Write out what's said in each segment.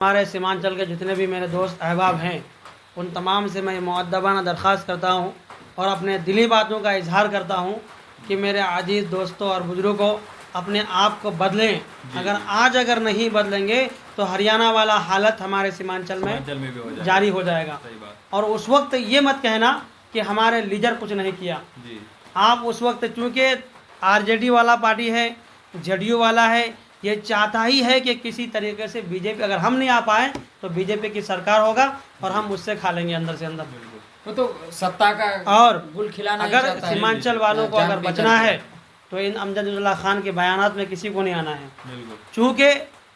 हमारे सीमांचल के जितने भी मेरे दोस्त अहबाब हैं उन तमाम से मैं मुअद्दबाना दरख्वास्त करता हूँ और अपने दिली बातों का इजहार करता हूँ कि मेरे अजीज़ दोस्तों और बुज़ुर्गों अपने आप को बदलें। अगर नहीं बदलेंगे तो हरियाणा वाला हालत हमारे सीमांचल में भी हो जारी हो जाएगा। और उस वक्त ये मत कहना कि हमारे लीडर कुछ नहीं किया। आप उस वक्त चूँकि आरजेडी वाला पार्टी है, जेडीयू वाला है, ये चाहता ही है कि किसी तरीके से बीजेपी, अगर हम नहीं आ पाए तो बीजेपी की सरकार होगा और हम उससे खा लेंगे अंदर से अंदर। वो तो सत्ता का और गुल खिलाना अगर सीमांचल वालों को अगर बचना है तो इन अमजदुल्ला खान के बयानात में किसी को नहीं आना है, चूँकि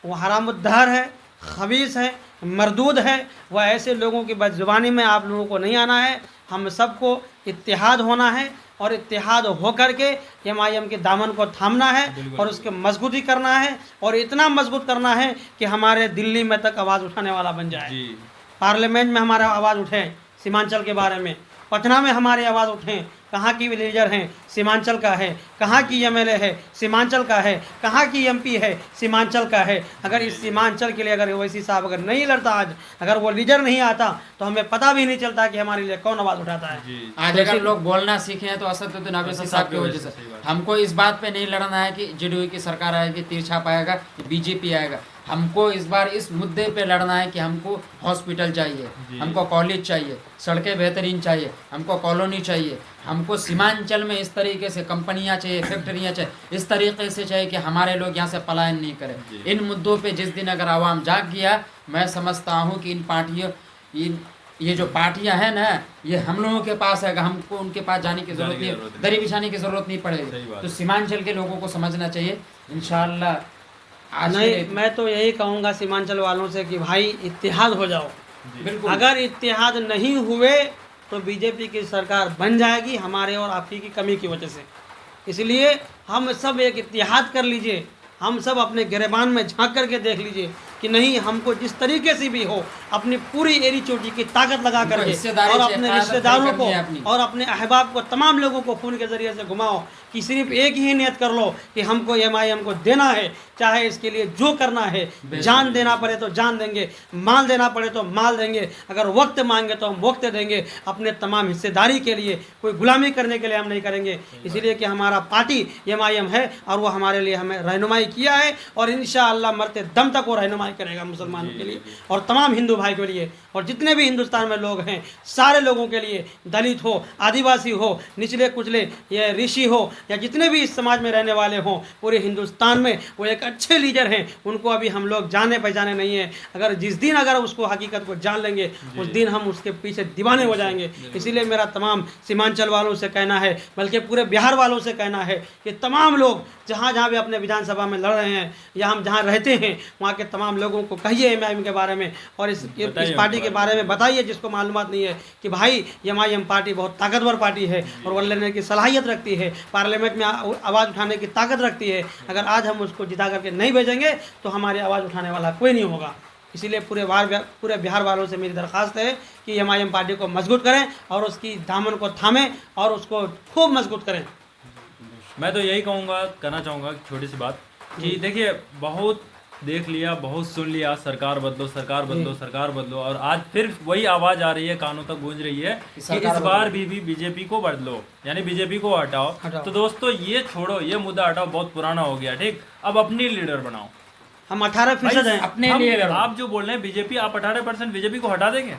वो हरामुद्दार है, खबीस है, मरदूद है। वह ऐसे लोगों की बदजुबानी में आप लोगों को नहीं आना है। हम सबको इत्तेहाद होना है और इत्तेहाद होकर के एमआईएम के दामन को थामना है और उसके मजबूती करना है और इतना मजबूत करना है कि हमारे दिल्ली में तक आवाज़ उठाने वाला बन जाए। पार्लियामेंट में हमारा आवाज़ उठे सीमांचल के बारे में, पटना में हमारी आवाज़ उठें। कहाँ की लीडर हैं, सीमांचल का है। कहाँ की एमएलए है, सीमांचल का है। कहाँ की एमपी है, सीमांचल का है। अगर इस सीमांचल के लिए अगर ओवैसी साहब अगर नहीं लड़ता आज, अगर वो लीडर नहीं आता तो हमें पता भी नहीं चलता कि हमारे लिए कौन आवाज़ उठाता है। आज अगर लोग बोलना सीखे हैं तो असदुद्दीन ओवैसी साहब की वजह से। हमको इस बात पे नहीं लड़ना है कि जेडीयू की सरकार आएगी, तीरछाप आएगा, बीजेपी आएगा। हमको इस बार इस मुद्दे पे लड़ना है कि हमको हॉस्पिटल चाहिए, हमको कॉलेज चाहिए, सड़कें बेहतरीन चाहिए, हमको कॉलोनी चाहिए, हमको सीमांचल में इस तरीके से कंपनियां चाहिए, फैक्ट्रियां चाहिए, इस तरीके से चाहिए कि हमारे लोग यहाँ से पलायन नहीं करें। इन मुद्दों पे जिस दिन अगर आवाम जाग गया, मैं समझता हूँ कि इन पार्टियों ये जो पार्टियां हैं ना, ये हम लोगों के पास है, हमको उनके पास जाने की जरूरत नहीं है, दरी बिछाने की जरूरत नहीं पड़ेगी। तो सीमांचल के लोगों को समझना चाहिए इंशाअल्लाह। नहीं, मैं तो यही कहूँगा सीमांचल वालों से कि भाई इत्तेहाद हो जाओ। अगर इत्तेहाद नहीं हुए तो बीजेपी की सरकार बन जाएगी हमारे और आपकी की कमी की वजह से। इसलिए हम सब एक इत्तेहाद कर लीजिए, हम सब अपने गिरेबान में झांक करके देख लीजिए कि नहीं, हमको जिस तरीके से भी हो अपनी पूरी एड़ी चोटी की ताकत लगा करके और अपने रिश्तेदारों को और अपने अहबाब को, तमाम लोगों को खून के ज़रिए से घुमाओ कि सिर्फ एक ही नियत कर लो कि हमको एमआईएम को देना है, चाहे इसके लिए जो करना है, जान देना पड़े तो जान देंगे, माल देना पड़े तो माल देंगे, अगर वक्त मांगे तो हम वक्त देंगे। अपने तमाम हिस्सेदारी के लिए, कोई गुलामी करने के लिए हम नहीं करेंगे। इसलिए कि हमारा पार्टी एमआईएम है और वो हमारे लिए हमें रहनुमाई किया है और इंशाअल्लाह मरते दम तक वो रहनुमाई करेगा मुसलमानों के लिए और तमाम हिंदू भाई के लिए और जितने भी हिंदुस्तान में लोग हैं, सारे लोगों के लिए, दलित हो, आदिवासी हो, निचले कुचले, ये ऋषि हो या जितने भी इस समाज में रहने वाले हों, पूरे हिंदुस्तान में वो एक अच्छे लीडर हैं। उनको अभी हम लोग जाने पहचाने नहीं हैं। अगर जिस दिन अगर उसको हकीकत को जान लेंगे उस दिन हम उसके पीछे दीवाने हो जाएंगे। इसीलिए मेरा तमाम सीमांचल वालों से कहना है, बल्कि पूरे बिहार वालों से कहना है कि तमाम लोग जहाँ जहाँ भी अपने विधानसभा में लड़ रहे हैं या हम जहाँ रहते हैं वहाँ के तमाम लोगों को कहिए एमआईएम के बारे में और इस पार्टी के बारे में बताइए जिसको मालूमात नहीं है कि भाई एमआईएम पार्टी बहुत ताकतवर पार्टी है और वो लड़ने की सलाहियत रखती है, पार्लियामेंट में आवाज़ उठाने की ताकत रखती है। अगर आज हम उसको जिता करके नहीं भेजेंगे तो हमारी आवाज़ उठाने वाला कोई नहीं होगा। इसीलिए पूरे बिहार वालों से मेरी दरख्वास्त है कि एमआईएम पार्टी को मजबूत करें और उसकी दामन को थामें और उसको खूब मजबूत करें। मैं तो यही कहना चाहूँगा छोटी सी बात कि देखिए, बहुत देख लिया, बहुत सुन लिया, सरकार बदलो, सरकार बदलो, सरकार बदलो, और आज फिर वही आवाज़ आ रही है, कानों तक गूंज रही है कि इस बार भी बीजेपी को बदलो, यानी बीजेपी को हटाओ। तो दोस्तों ये छोड़ो, ये मुद्दा हटाओ, बहुत पुराना हो गया, ठीक। अब अपनी लीडर बनाओ। हम 18% हैं अपने लिए। आप जो बोल रहे हैं बीजेपी, आप 18% बीजेपी को हटा देंगे?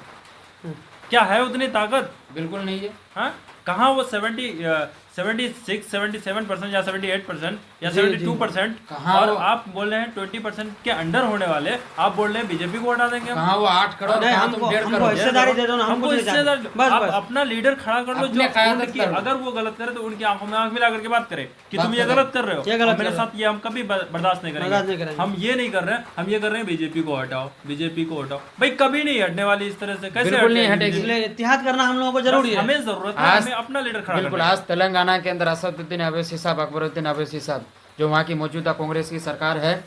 क्या है उतनी ताकत? बिल्कुल नहीं है। हाँ, कहाँ वो 76, 77% या 78% या 72%, और आप बोल रहे हैं 20% के अंडर होने वाले, आप बोल रहे हैं बीजेपी को हटा देंगे? कहाँ वो 8 करोड़, हमको हिस्सेदारी दे दो ना, हमको हिस्सेदारी। आप अपना लीडर खड़ा कर लो जो उनकी, अगर वो गलत करे तो उनकी आंखों में आंख मिला करके बात करे कि तुम ये गलत कर रहे हो, मेरे साथ ये हम कभी बर्दाश्त नहीं करेंगे। हम ये नहीं कर रहे हैं, हम ये कर रहे हैं बीजेपी को हटाओ, बीजेपी को हटाओ। भाई कभी नहीं हटने वाली इस तरह से, कैसे नहीं हटेगी? इत्तेहाद करना हम लोगों को जरूरी है, हमें जरूरत है, हमें अपना लीडर खड़ा। बिल्कुल। आज तेलंगाना के अंदर असदुद्दीन ओवैसी साहब, अकबरुद्दीन ओवैसी साहब, जो वहाँ की मौजूदा कांग्रेस की सरकार है,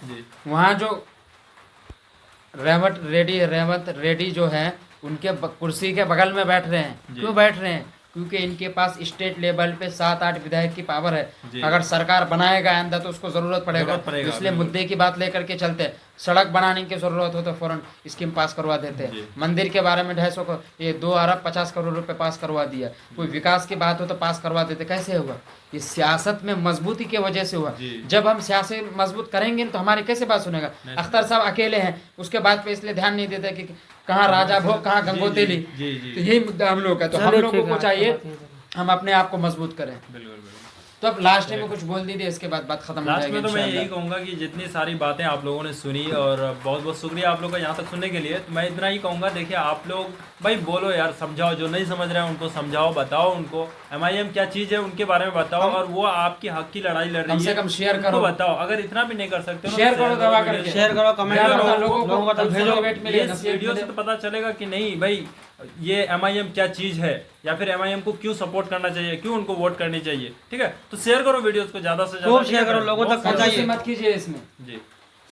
वहाँ जो रेवंत रेड्डी जो है, उनके कुर्सी के बगल में बैठ रहे हैं। क्यों बैठ रहे हैं? क्योंकि इनके पास स्टेट लेवल पे 7-8 विधायक की पावर है। अगर सरकार बनाएगा अंदर तो उसको जरूरत पड़ेगा, इसलिए मुद्दे की बात लेकर के चलते हैं। सड़क बनाने की जरूरत हो तो फौरन स्कीम पास करवा देते जी। हैं। मंदिर के बारे में 250 को ये 2 अरब 50 करोड़ रुपए पास करवा दिया। कोई विकास की बात हो तो पास करवा देते। कैसे हुआ? ये सियासत में मजबूती की वजह से हुआ। जी। जब हम सियासत मजबूत करेंगे तो हमारी कैसे बात सुनेगा? अख्तर साहब अकेले हैं, उसके बाद पे इसलिए ध्यान नहीं देते कि कहाँ राजा भोग कहाँ गंगोतेली। जी जी तो यही मुद्दा हम लोग का। तो हम चलिए, लोगों ठीक को है, चाहिए आपकी बात है। हम अपने आप को मजबूत करें। बिल्कुल बिल्कुल। तो अब लास्ट में कुछ बोल दीजिए, इसके बाद बात खत्म हो लास्ट जाएगी में तो मैं इंशाल्लाह। यही कहूँगा कि जितनी सारी बातें आप लोगों ने सुनी, और बहुत बहुत शुक्रिया आप लोग का यहाँ तक सुनने के लिए। तो मैं इतना ही कहूँगा, देखिए आप लोग भाई बोलो यार, समझाओ, जो नहीं समझ रहे हैं उनको समझाओ, बताओ उनको MIM क्या चीज़ है उनके बारे में बताओ, और वो आपकी हक की लड़ाई लड़ कम रही से है, कम शेयर उनको करो। बताओ। अगर इतना भी नहीं कर सकते हो ना, शेयर तो करो दबा वीडियो करके। शेयर करो, कमेंट ज्यादा करो, लोगों को तक भेजो। मोटिवेट मिले, ये नसीहत वीडियो से मिले। तो पता चलेगा कि नहीं भाई ये MIM क्या चीज़ है, या फिर MIM को क्यों सपोर्ट करना चाहिए, क्यों उनको वोट करनी चाहिए। ठीक है, तो शेयर करो वीडियोस को ज़्यादा से ज़्यादा। खूब शेयर करो, लोगों तक कंजूसी पहुंचाइए। मत कीजिए इसमें। जी।